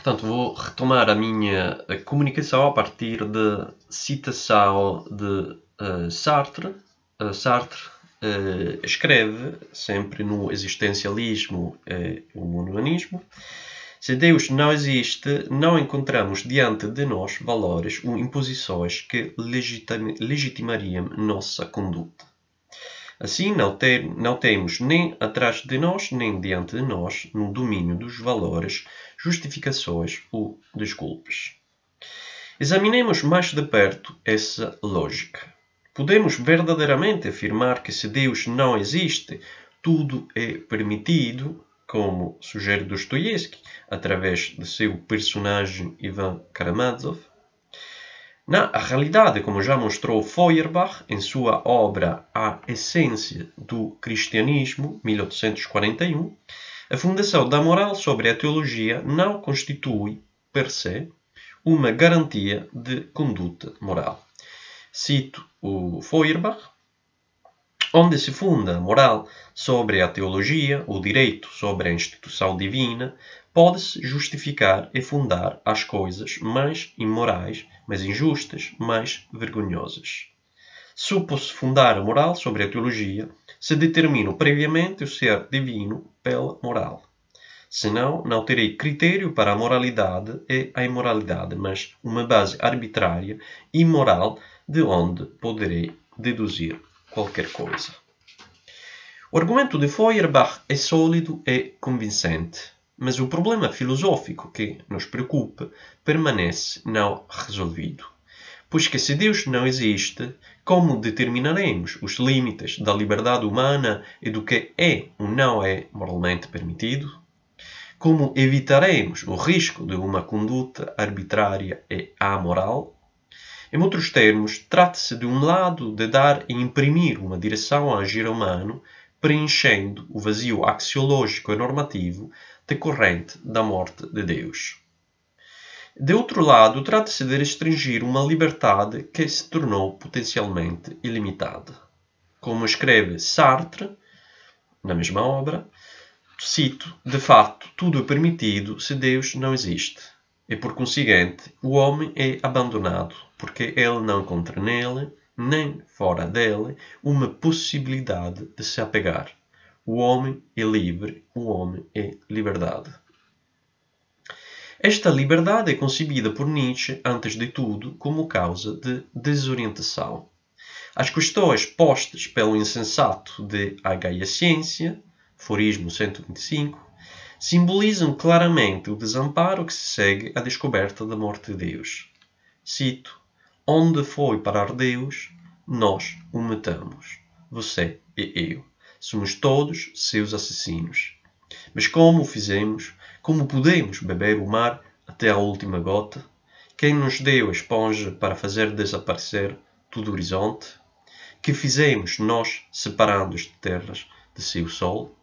Portanto, vou retomar a minha comunicação a partir da citação de Sartre. Sartre escreve sempre no existencialismo e o humanismo: se Deus não existe, não encontramos diante de nós valores ou imposições que legitimariam nossa conduta. Assim, não temos nem atrás de nós, nem diante de nós, no domínio dos valores, justificações ou desculpas. Examinemos mais de perto essa lógica. Podemos verdadeiramente afirmar que se Deus não existe, tudo é permitido, como sugere Dostoiévski, através de seu personagem Ivan Karamazov? Na realidade, como já mostrou Feuerbach em sua obra A Essência do Cristianismo, 1841, a fundação da moral sobre a teologia não constitui, per se, uma garantia de conduta moral. Cito o Feuerbach: onde se funda a moral sobre a teologia, o direito sobre a instituição divina, pode-se justificar e fundar as coisas mais imorais, mais injustas, mais vergonhosas. Supõe-se fundar a moral sobre a teologia, se determino previamente o ser divino pela moral. Senão, não terei critério para a moralidade e a imoralidade, mas uma base arbitrária e imoral de onde poderei deduzir qualquer coisa. O argumento de Feuerbach é sólido e convincente, mas o problema filosófico que nos preocupa permanece não resolvido. Pois que se Deus não existe, como determinaremos os limites da liberdade humana e do que é ou não é moralmente permitido? Como evitaremos o risco de uma conduta arbitrária e amoral? Em outros termos, trata-se de um lado de dar e imprimir uma direção ao agir humano, preenchendo o vazio axiológico e normativo decorrente da morte de Deus. De outro lado, trata-se de restringir uma liberdade que se tornou potencialmente ilimitada. Como escreve Sartre, na mesma obra, cito: de facto, tudo é permitido se Deus não existe. E, por conseguinte, o homem é abandonado, porque ele não encontra nele, nem fora dele, uma possibilidade de se apegar. O homem é livre, o homem é liberdade. Esta liberdade é concebida por Nietzsche, antes de tudo, como causa de desorientação. As questões postas pelo insensato de H. Ciência, aforismo 125, simbolizam claramente o desamparo que se segue à descoberta da morte de Deus. Cito: onde foi parar Deus, nós o matamos. Você e eu. Somos todos seus assassinos. Mas como o fizemos? Como podemos beber o mar até à última gota? Quem nos deu a esponja para fazer desaparecer todo o horizonte? Que fizemos nós separando as terras de seu sol?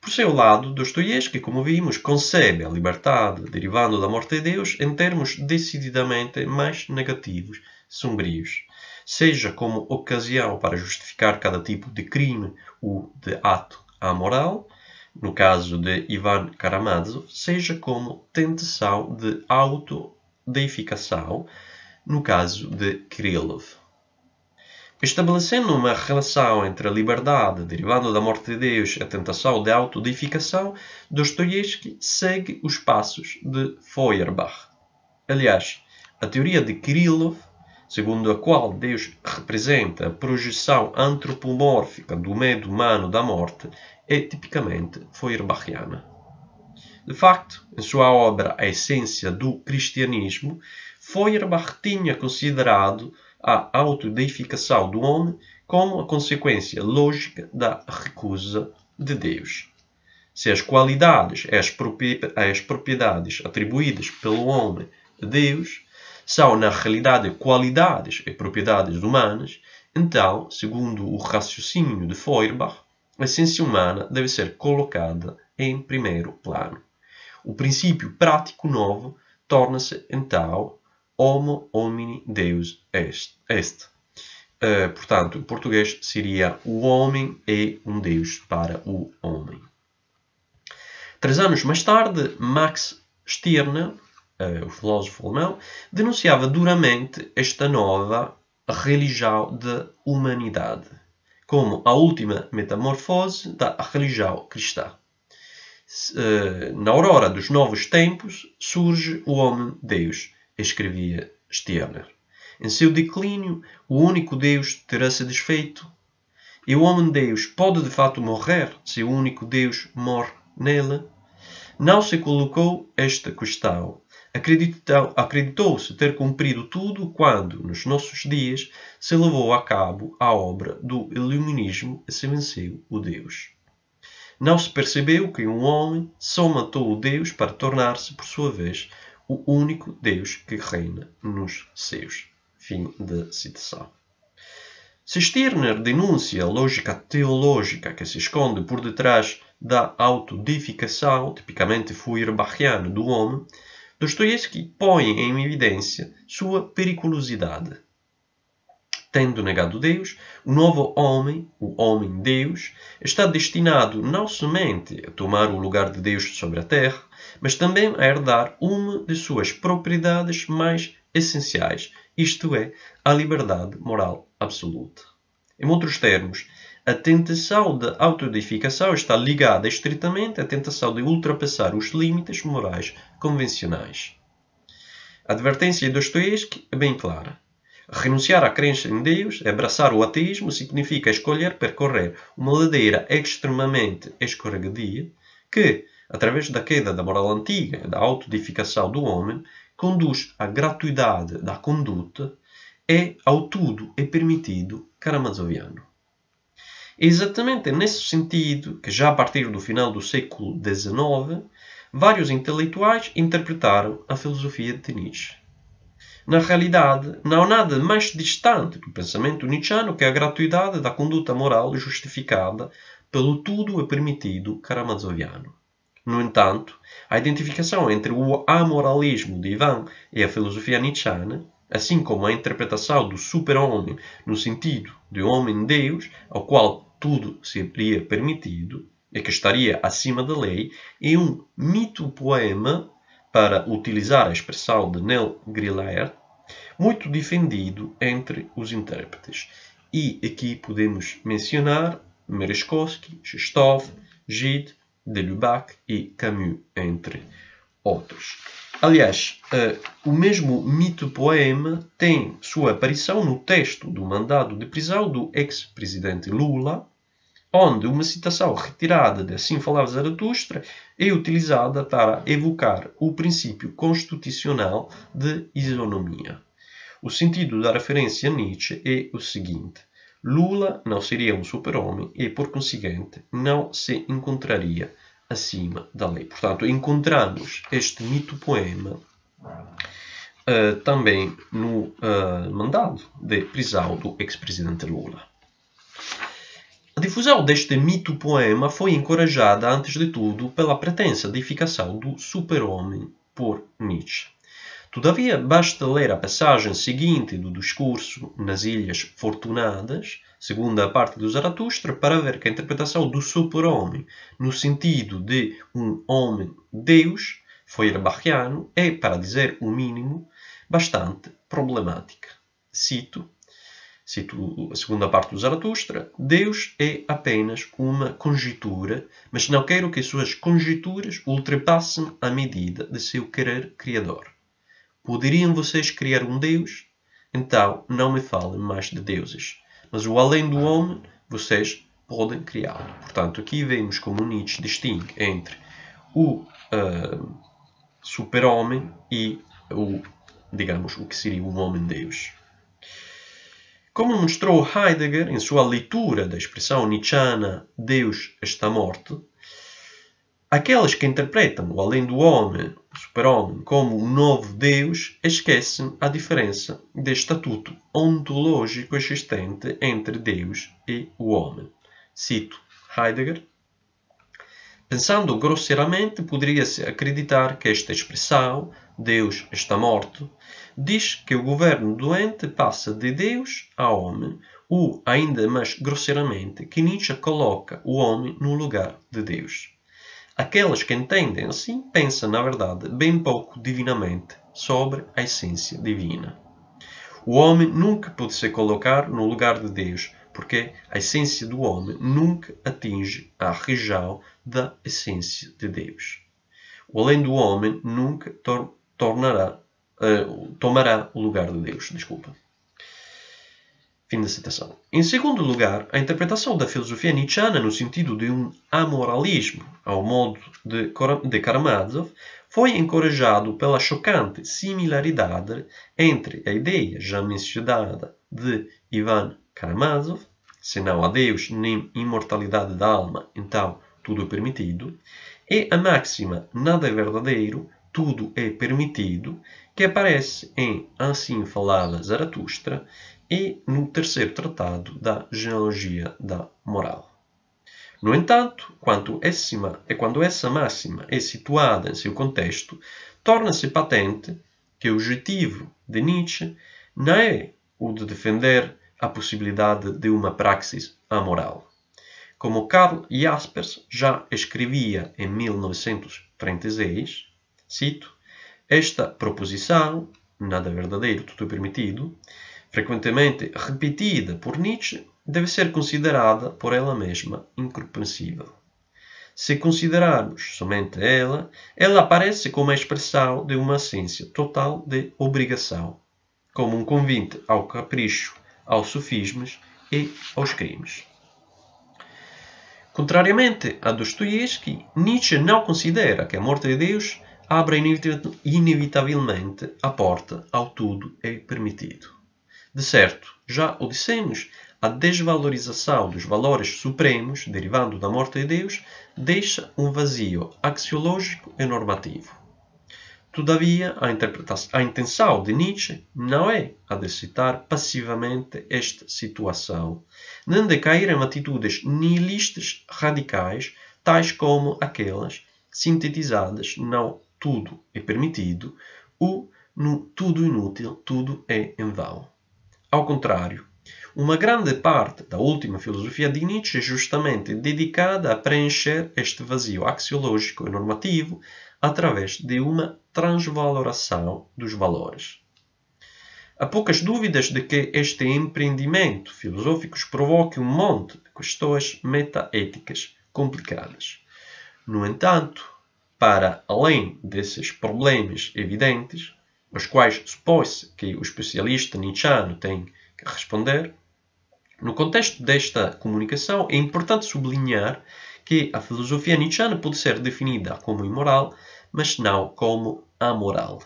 Por seu lado, Dostoiévski, como vimos, concebe a liberdade derivando da morte de Deus em termos decididamente mais negativos, sombrios, seja como ocasião para justificar cada tipo de crime ou de ato amoral, no caso de Ivan Karamazov, seja como tentação de autodeificação, no caso de Kirillov. Estabelecendo uma relação entre a liberdade derivando da morte de Deus e a tentação de autodeificação, Dostoiévski segue os passos de Feuerbach. Aliás, a teoria de Kirillov, segundo a qual Deus representa a projeção antropomórfica do medo humano da morte, é tipicamente feuerbachiana. De facto, em sua obra A Essência do Cristianismo, Feuerbach tinha considerado a autodeificação do homem como a consequência lógica da recusa de Deus. Se as qualidades e as propriedades atribuídas pelo homem a Deus são, na realidade, qualidades e propriedades humanas, então, segundo o raciocínio de Feuerbach, a essência humana deve ser colocada em primeiro plano. O princípio prático novo torna-se, então, Homo homini Deus est. Portanto, em português seria: o homem é um Deus para o homem. 3 anos mais tarde, Max Stirner, o filósofo alemão, denunciava duramente esta nova religião da humanidade, como a última metamorfose da religião cristã. Na aurora dos novos tempos surge o homem-Deus, escrevia Stirner. Em seu declínio, o único Deus terá se desfeito. E o homem-Deus pode de fato morrer se o único Deus morre nele? Não se colocou esta questão. Acreditou-se ter cumprido tudo quando, nos nossos dias, se levou a cabo a obra do iluminismo e se venceu o Deus. Não se percebeu que um homem só matou o Deus para tornar-se, por sua vez, o único Deus que reina nos céus. Fim de citação. Se Stirner denuncia a lógica teológica que se esconde por detrás da autodeificação, tipicamente feuerbachiana, do homem, Dostoiévski põe em evidência sua periculosidade. Tendo negado Deus, o novo homem, o homem-Deus, está destinado não somente a tomar o lugar de Deus sobre a terra, mas também a herdar uma de suas propriedades mais essenciais, isto é, a liberdade moral absoluta. Em outros termos, a tentação da autodeificação está ligada estritamente à tentação de ultrapassar os limites morais convencionais. A advertência de Dostoiévski é bem clara. Renunciar à crença em Deus, abraçar o ateísmo, significa escolher percorrer uma ladeira extremamente escorregadia que, através da queda da moral antiga e da autodeificação do homem, conduz à gratuidade da conduta e ao tudo é permitido karamazoviano. É exatamente nesse sentido que, já a partir do final do século XIX, vários intelectuais interpretaram a filosofia de Nietzsche. Na realidade, não há nada mais distante do pensamento nietzschiano que a gratuidade da conduta moral justificada pelo tudo é permitido karamazoviano. No entanto, a identificação entre o amoralismo de Ivan e a filosofia nietzschiana, assim como a interpretação do super-homem no sentido de homem-deus, ao qual tudo seria permitido e que estaria acima da lei, é um mito-poema, para utilizar a expressão de Neil Gillard, muito defendido entre os intérpretes. E aqui podemos mencionar Merezhkovsky, Chestov, Gide, Delubac e Camus, entre outros. Aliás, o mesmo mito-poema tem sua aparição no texto do mandado de prisão do ex-presidente Lula, onde uma citação retirada de Assim Falava Zaratustra é utilizada para evocar o princípio constitucional de isonomia. O sentido da referência a Nietzsche é o seguinte: Lula não seria um super-homem e, por conseguinte, não se encontraria acima da lei. Portanto, encontramos este mito-poema também no mandado de prisão do ex-presidente Lula. A difusão deste mito-poema foi encorajada, antes de tudo, pela pretensa deificação do super-homem por Nietzsche. Todavia, basta ler a passagem seguinte do discurso nas Ilhas Fortunadas, segunda parte do Zaratustra, para ver que a interpretação do super-homem no sentido de um homem-deus feuerbachiano é, para dizer o mínimo, bastante problemática. Cito a segunda parte do Zaratustra: Deus é apenas uma conjectura, mas não quero que suas conjecturas ultrapassem a medida de seu querer criador. Poderiam vocês criar um Deus? Então não me falem mais de deuses. Mas o além do homem, vocês podem criá-lo. Portanto, aqui vemos como Nietzsche distingue entre o super-homem e o que seria um homem-deus. Como mostrou Heidegger em sua leitura da expressão nietzschiana Deus está morto, aqueles que interpretam o além do homem, o super-homem, como um novo Deus, esquecem a diferença de estatuto ontológico existente entre Deus e o homem. Cito Heidegger: pensando grosseiramente, poderia-se acreditar que esta expressão, Deus está morto, diz que o governo doente passa de Deus a homem, ou, ainda mais grosseiramente, que Nietzsche coloca o homem no lugar de Deus. aqueles que entendem assim pensam, na verdade, bem pouco divinamente sobre a essência divina. O homem nunca pode se colocar no lugar de Deus, porque a essência do homem nunca atinge a região da essência de Deus. O além do homem nunca tomará o lugar de Deus. Desculpa. Fim da citação. Em segundo lugar, a interpretação da filosofia nietzschiana no sentido de um amoralismo, ao modo de Karamazov, foi encorajado pela chocante similaridade entre a ideia já mencionada de Ivan Karamazov, se não há Deus nem imortalidade da alma, então tudo é permitido, e a máxima nada é verdadeiro, tudo é permitido, que aparece em Assim Falava Zaratustra e no terceiro tratado da Genealogia da Moral. No entanto, quando essa máxima é situada em seu contexto, torna-se patente que o objetivo de Nietzsche não é o de defender a possibilidade de uma praxis amoral. Como Karl Jaspers já escrevia em 1936, cito, esta proposição, nada verdadeiro, tudo é permitido, frequentemente repetida por Nietzsche, deve ser considerada por ela mesma incompreensível. Se considerarmos somente ela aparece como a expressão de uma essência total de obrigação, como um convite ao capricho, aos sofismas e aos crimes. Contrariamente a Dostoiévski, Nietzsche não considera que a morte de Deus abra inevitavelmente a porta ao tudo é permitido. De certo, já o dissemos, a desvalorização dos valores supremos, derivando da morte de Deus, deixa um vazio axiológico e normativo. Todavia, a intenção de Nietzsche não é a de aceitar passivamente esta situação, nem de cair em atitudes nihilistas radicais, tais como aquelas sintetizadas no tudo é permitido ou no tudo inútil, tudo é em vão. Ao contrário, uma grande parte da última filosofia de Nietzsche é justamente dedicada a preencher este vazio axiológico e normativo através de uma transvaloração dos valores. Há poucas dúvidas de que este empreendimento filosófico provoque um monte de questões metaéticas complicadas. No entanto, para além desses problemas evidentes, aos quais supõe-se que o especialista nietzschiano tem que responder, no contexto desta comunicação é importante sublinhar que a filosofia nietzschiana pode ser definida como imoral, mas não como amoral,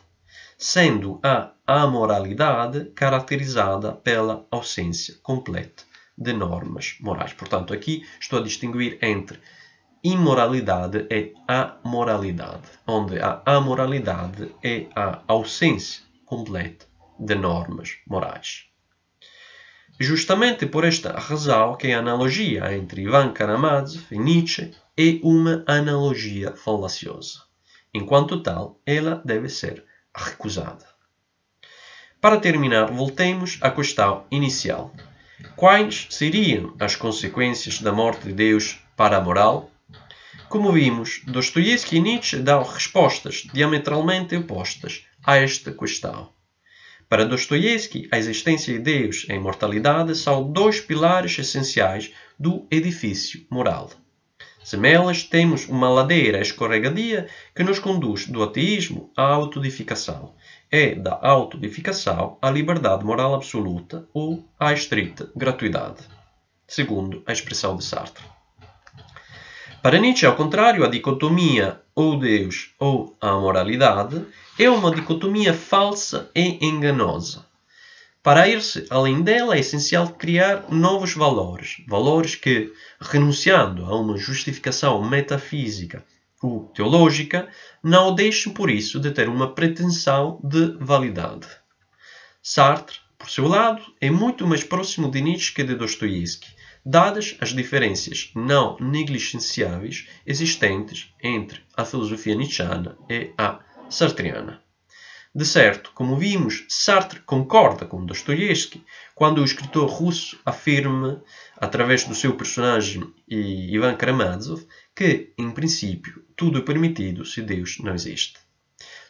sendo a amoralidade caracterizada pela ausência completa de normas morais. Portanto, aqui estou a distinguir entre imoralidade e amoralidade, onde a amoralidade é a ausência completa de normas morais. Justamente por esta razão que a analogia entre Ivan Karamazov e Nietzsche é uma analogia falaciosa. Enquanto tal, ela deve ser recusada. Para terminar, voltemos à questão inicial. Quais seriam as consequências da morte de Deus para a moral? Como vimos, Dostoiévski e Nietzsche dão respostas diametralmente opostas a esta questão. Para Dostoiévski, a existência de Deus e a imortalidade são dois pilares essenciais do edifício moral. Semelhas, temos uma ladeira escorregadia que nos conduz do ateísmo à autodificação e da autodificação à liberdade moral absoluta ou à estrita gratuidade, segundo a expressão de Sartre. Para Nietzsche, ao contrário, a dicotomia ou Deus ou a moralidade é uma dicotomia falsa e enganosa. Para ir-se além dela, é essencial criar novos valores, valores que, renunciando a uma justificação metafísica ou teológica, não deixem por isso de ter uma pretensão de validade. Sartre, por seu lado, é muito mais próximo de Nietzsche que de Dostoiévski, dadas as diferenças não negligenciáveis existentes entre a filosofia nietzschiana e a sartreana. De certo, como vimos, Sartre concorda com Dostoiévski quando o escritor russo afirma, através do seu personagem Ivan Karamazov, que, em princípio, tudo é permitido se Deus não existe.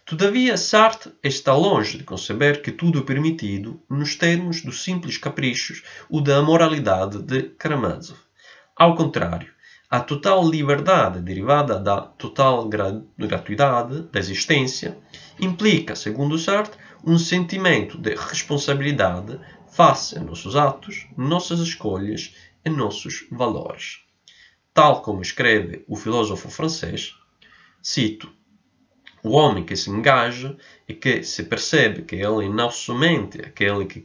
Todavia, Sartre está longe de conceber que tudo é permitido nos termos dos simples caprichos ou da moralidade de Karamazov. Ao contrário, a total liberdade derivada da total gratuidade da existência implica, segundo Sartre, um sentimento de responsabilidade face a nossos atos, nossas escolhas e nossos valores. Tal como escreve o filósofo francês, cito: o homem que se engaja e que se percebe que ele não somente aquele que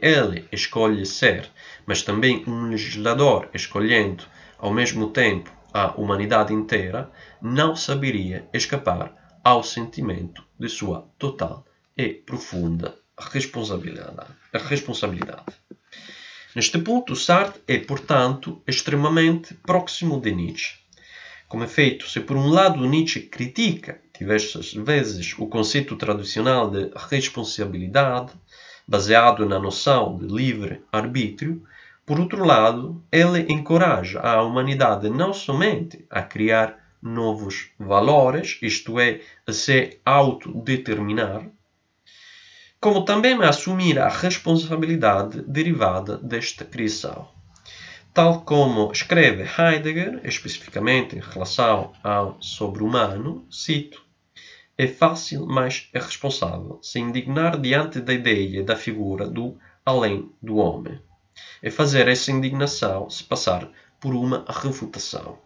ele escolhe ser, mas também um legislador escolhendo ao mesmo tempo a humanidade inteira, não saberia escapar ao sentimento de sua total e profunda responsabilidade. Neste ponto, Sartre é, portanto, extremamente próximo de Nietzsche. Como efeito, se por um lado Nietzsche critica diversas vezes o conceito tradicional de responsabilidade, baseado na noção de livre-arbítrio, por outro lado, ele encoraja a humanidade não somente a criar novos valores, isto é, a se autodeterminar, como também a assumir a responsabilidade derivada desta criação. Tal como escreve Heidegger, especificamente em relação ao sobre-humano, cito: é fácil, mas é responsável, se indignar diante da ideia e da figura do além do homem. É fazer essa indignação se passar por uma refutação.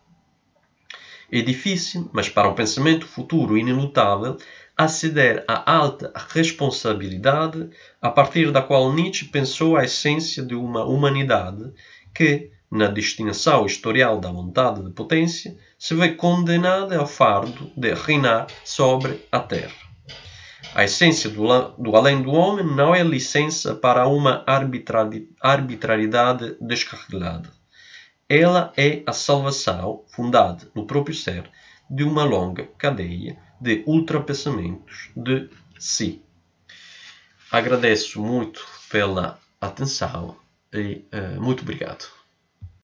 É difícil, mas para o pensamento futuro inelutável, aceder à alta responsabilidade, a partir da qual Nietzsche pensou a essência de uma humanidade que, na destinação historial da vontade de potência, se vê condenada ao fardo de reinar sobre a terra. A essência do além do homem não é licença para uma arbitrariedade descarrilada. Ela é a salvação, fundada no próprio ser, de uma longa cadeia de ultrapassamentos de si. Agradeço muito pela atenção e muito obrigado.